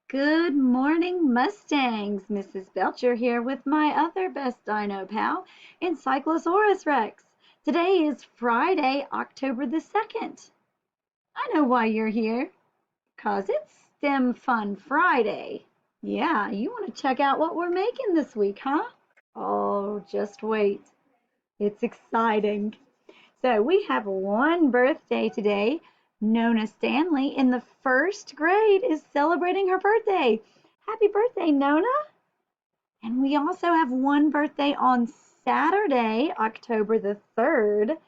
Good morning, Mustangs. Mrs. Belcher here with my other best dino pal, Encyclosaurus Rex. Today is Friday, October the 2nd. I know why you're here, 'cause it's STEM Fun Friday. Yeah, you want to check out what we're making this week, huh? Oh, just wait. It's exciting. So we have one birthday today. Nona Stanley in the first grade is celebrating her birthday. Happy birthday, Nona. And we also have one birthday on Saturday, October the 3rd.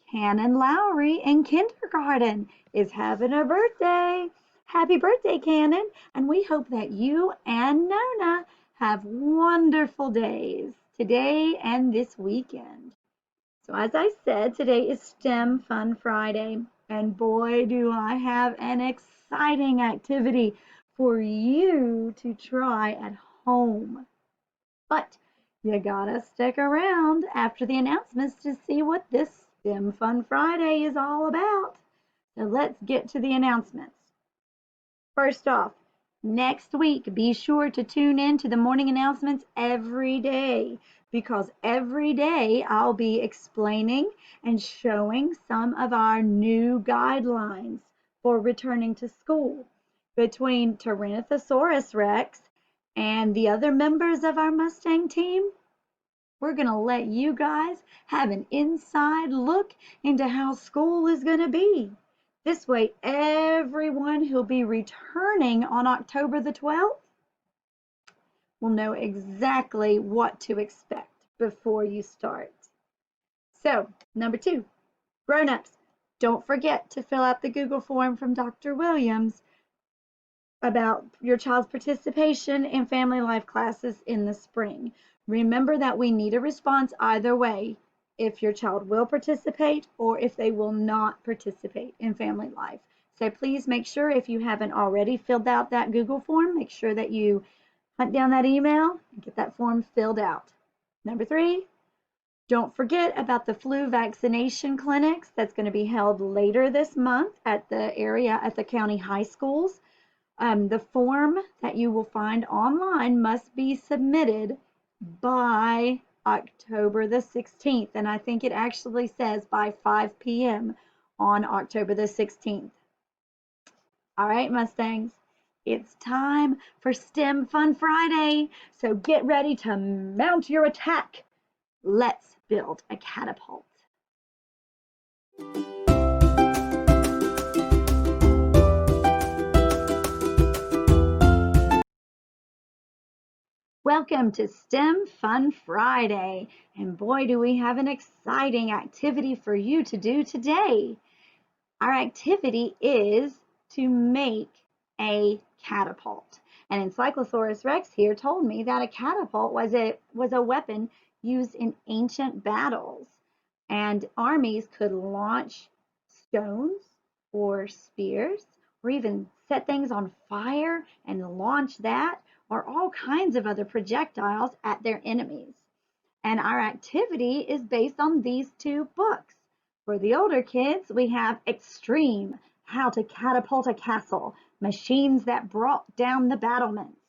Cannon Lowry in kindergarten is having a birthday. Happy birthday, Cannon. And we hope that you and Nona have wonderful days today and this weekend. So as I said, today is STEM Fun Friday, and boy, do I have an exciting activity for you to try at home. But you gotta stick around after the announcements to see what this STEM Fun Friday is all about. So let's get to the announcements. First off, next week, be sure to tune in to the morning announcements every day because every day I'll be explaining and showing some of our new guidelines for returning to school. Between Tyrannosaurus Rex and the other members of our Mustang team, we're going to let you guys have an inside look into how school is going to be. This way, everyone who'll be returning on October the 12th will know exactly what to expect before you start. So, number 2, grown-ups, don't forget to fill out the Google form from Dr. Williams about your child's participation in family life classes in the spring. Remember that we need a response either way, if your child will participate or if they will not participate in family life. So please make sure, if you haven't already filled out that Google form, make sure that you hunt down that email and get that form filled out. Number 3, don't forget about the flu vaccination clinics that's going to be held later this month at the county high schools. The form that you will find online must be submitted by October the 16th, and I think it actually says by 5 p.m. on October the 16th. All right, Mustangs, it's time for STEM Fun Friday, so get ready to mount your attack. Let's build a catapult. Welcome to STEM Fun Friday, and boy, do we have an exciting activity for you to do today. Our activity is to make a catapult. And Encyclosaurus Rex here told me that a catapult was a weapon used in ancient battles, and armies could launch stones or spears or even set things on fire and launch that, or all kinds of other projectiles at their enemies. And our activity is based on these two books. For the older kids, we have Extreme, How to Catapult a Castle, Machines That Brought Down the Battlements.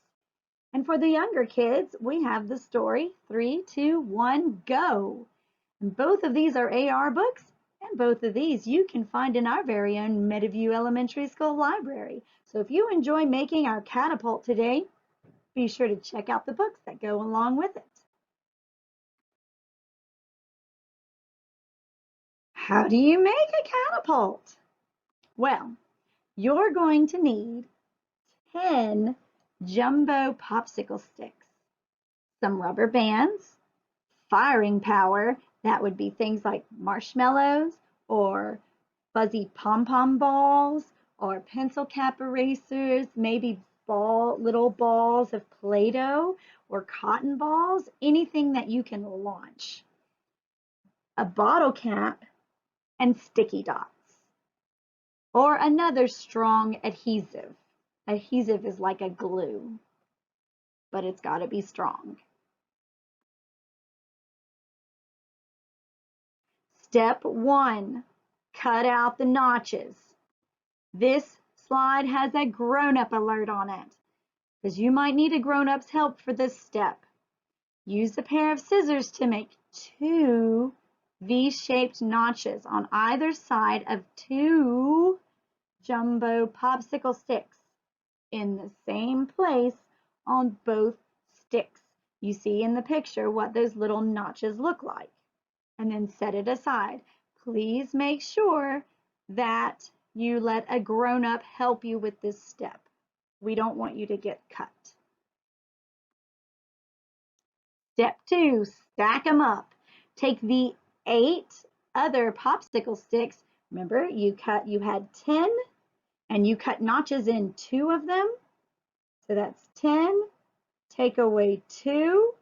And for the younger kids, we have the story 3, 2, 1, Go. And both of these are AR books, and both of these you can find in our very own Meadowview Elementary School library. So if you enjoy making our catapult today, be sure to check out the books that go along with it. How do you make a catapult? Well, you're going to need 10 jumbo popsicle sticks, some rubber bands, firing power, that would be things like marshmallows or fuzzy pom-pom balls or pencil cap erasers, maybe little balls of Play-Doh or cotton balls, anything that you can launch. A bottle cap and sticky dots, or another strong adhesive. Adhesive is like a glue, but it's got to be strong. Step 1, cut out the notches. This slide has a grown-up alert on it. because you might need a grown-up's help for this step. Use a pair of scissors to make 2 V-shaped notches on either side of 2 jumbo popsicle sticks in the same place on both sticks. You see in the picture what those little notches look like. And then set it aside. Please make sure that you let a grown-up help you with this step. We don't want you to get cut. Step 2, stack them up. Take the 8 other popsicle sticks. Remember, you had 10 and you cut notches in 2 of them. So that's 10. Take away 2.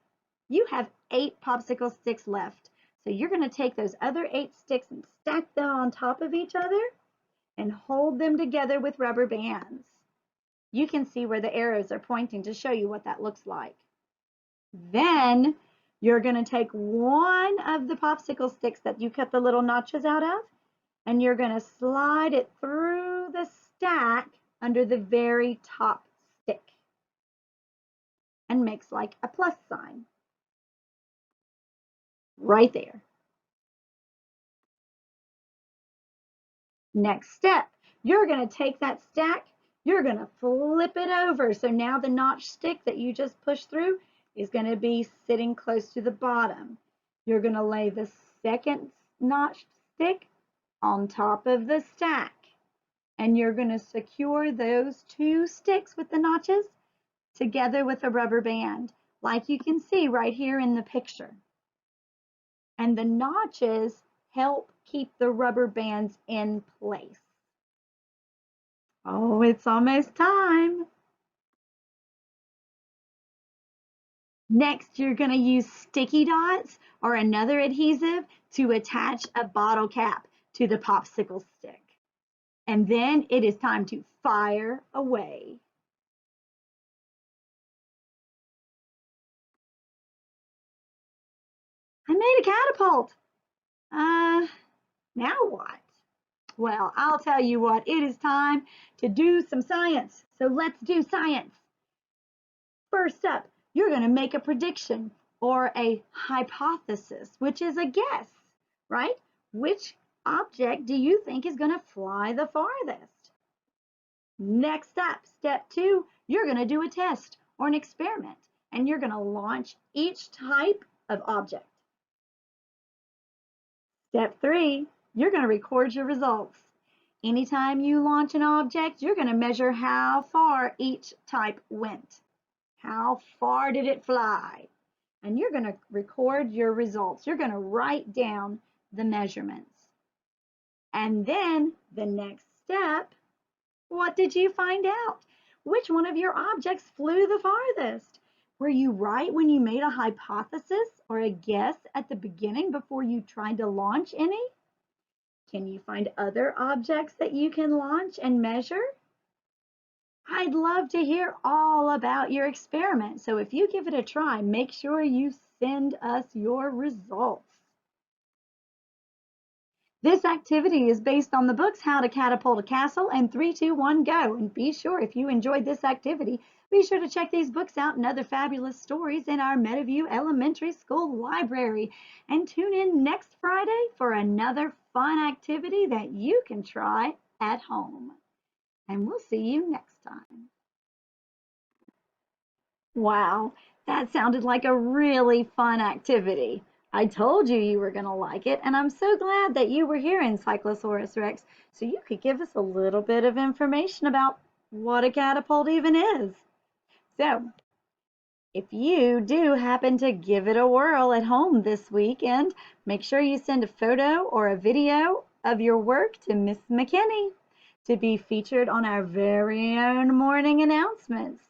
You have 8 popsicle sticks left. So you're going to take those other 8 sticks and stack them on top of each other and hold them together with rubber bands. You can see where the arrows are pointing to show you what that looks like. Then you're going to take one of the popsicle sticks that you cut the little notches out of, and you're going to slide it through the stack under the very top stick and makes like a plus sign right there. Next step, you're going to take that stack, you're going to flip it over. So now the notch stick that you just pushed through is going to be sitting close to the bottom. You're going to lay the second notched stick on top of the stack, and you're going to secure those 2 sticks with the notches together with a rubber band, like you can see right here in the picture. And the notches help keep the rubber bands in place. Oh, it's almost time. Next, you're going to use sticky dots or another adhesive to attach a bottle cap to the popsicle stick. And then it is time to fire away. I made a catapult. Now what? Well, I'll tell you what, it is time to do some science. So let's do science. First up, you're going to make a prediction or a hypothesis, which is a guess, right? Which object do you think is going to fly the farthest? Next up, step 2, you're going to do a test or an experiment, and you're going to launch each type of object. Step 3, you're going to record your results. Anytime you launch an object, you're going to measure how far each type went. How far did it fly? And you're going to record your results. You're going to write down the measurements. And then the next step, what did you find out? Which one of your objects flew the farthest? Were you right when you made a hypothesis or a guess at the beginning before you tried to launch any? Can you find other objects that you can launch and measure? I'd love to hear all about your experiment. So if you give it a try, make sure you send us your results. This activity is based on the books How to Catapult a Castle and 3, 2, 1, Go. And be sure, if you enjoyed this activity, be sure to check these books out and other fabulous stories in our Meadowview Elementary School library. And tune in next Friday for another fun activity that you can try at home. And we'll see you next time. Wow, that sounded like a really fun activity. I told you you were going to like it, and I'm so glad that you were here in Cyclosaurus Rex so you could give us a little bit of information about what a catapult even is. So, if you do happen to give it a whirl at home this weekend, make sure you send a photo or a video of your work to Miss McKinney to be featured on our very own morning announcements.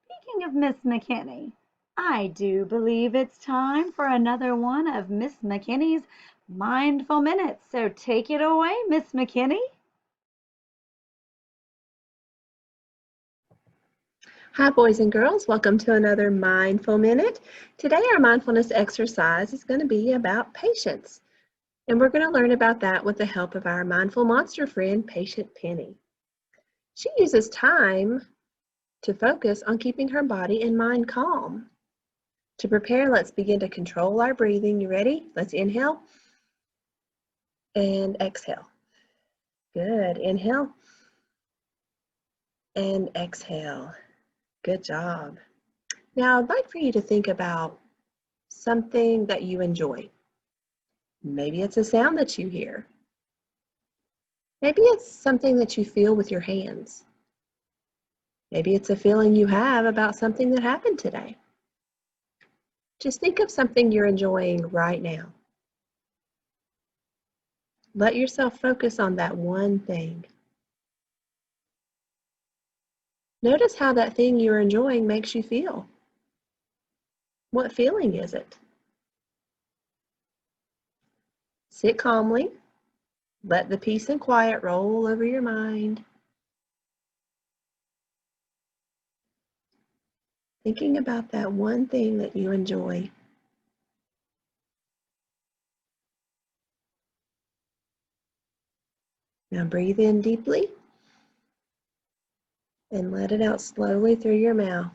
Speaking of Miss McKinney, I do believe it's time for another one of Miss McKinney's Mindful Minutes. So take it away, Miss McKinney. Hi, boys and girls. Welcome to another Mindful Minute. Today, our mindfulness exercise is going to be about patience. And we're going to learn about that with the help of our mindful monster friend, Patient Penny. She uses time to focus on keeping her body and mind calm. To prepare, let's begin to control our breathing. You ready? Let's inhale and exhale. Good. Inhale and exhale. Good job. Now, I'd like for you to think about something that you enjoy. Maybe it's a sound that you hear. Maybe it's something that you feel with your hands. Maybe it's a feeling you have about something that happened today. Just think of something you're enjoying right now. Let yourself focus on that one thing. Notice how that thing you're enjoying makes you feel. What feeling is it? Sit calmly. Let the peace and quiet roll over your mind. Thinking about that one thing that you enjoy. Now breathe in deeply and let it out slowly through your mouth.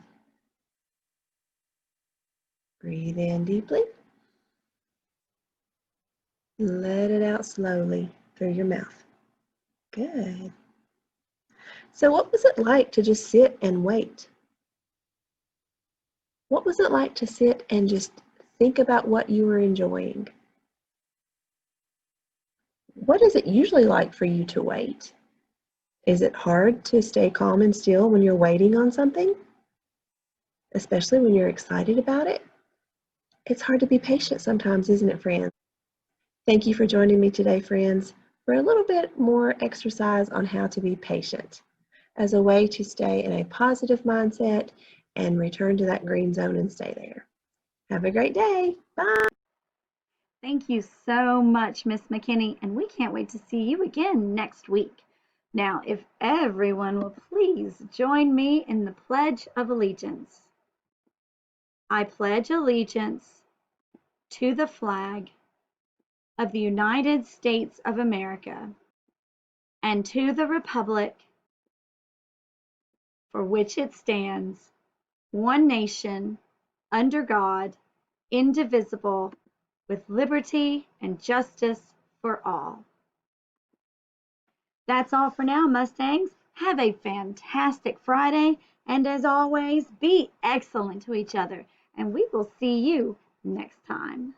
Breathe in deeply. Let it out slowly through your mouth. Good. So what was it like to just sit and wait? What was it like to sit and just think about what you were enjoying? What is it usually like for you to wait? Is it hard to stay calm and still when you're waiting on something? Especially when you're excited about it? It's hard to be patient sometimes, isn't it, friends? Thank you for joining me today, friends, for a little bit more exercise on how to be patient as a way to stay in a positive mindset and return to that green zone and stay there. Have a great day. Bye. Thank you so much, Miss McKinney, and we can't wait to see you again next week. Now, if everyone will please join me in the Pledge of Allegiance. I pledge allegiance to the flag of the United States of America and to the republic for which it stands, one nation, under God, indivisible, with liberty and justice for all. That's all for now, Mustangs. Have a fantastic Friday, and as always, be excellent to each other, and we will see you next time.